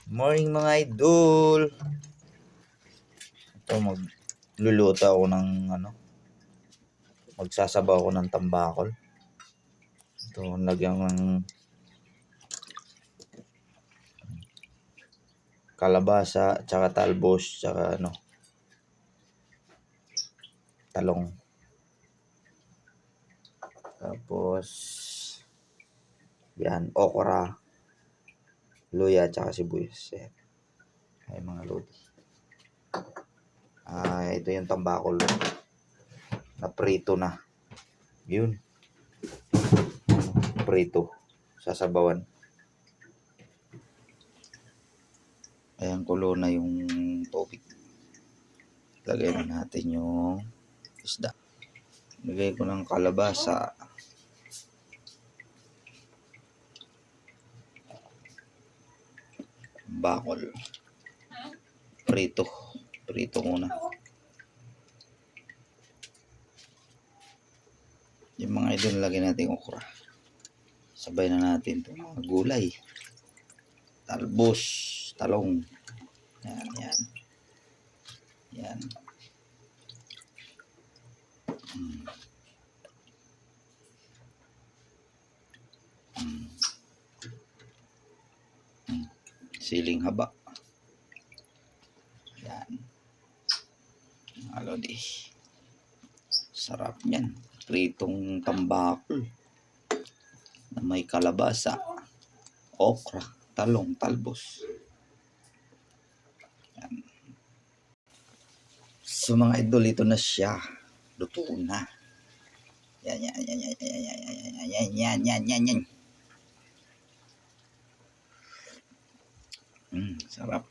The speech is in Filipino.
Morning mga idol. Ito magluluto ako ng magsasabaw ako ng tambakol. Ito lagyan ng kalabasa, tsaka talbos, tsaka talong. Tapos yan, okra, luya, tsaka sibuyas. Yan. Ay mga lodi. Ito yung tambakol na prito na. Yun. Prito. Sasabawan. Ayan, kulo na yung tubig. Lagay na natin yung isda. Lagay ko ng kalabasa. Bakol. Prito. Prito muna. Yung mga idol, lagay natin okra. Sabay na natin itong mga gulay. Talbos, talong. Yan, yan. Yan. Siling haba. Yan. Alodi. Sarap yan. Pritong tambakol na may kalabasa, okra, talong, talbos. Yan. So mga idol, ito na siya. Luto na. Yan, yan, yan, yan, yan, yan, yan, yan, yan, yan, yan. Sarap.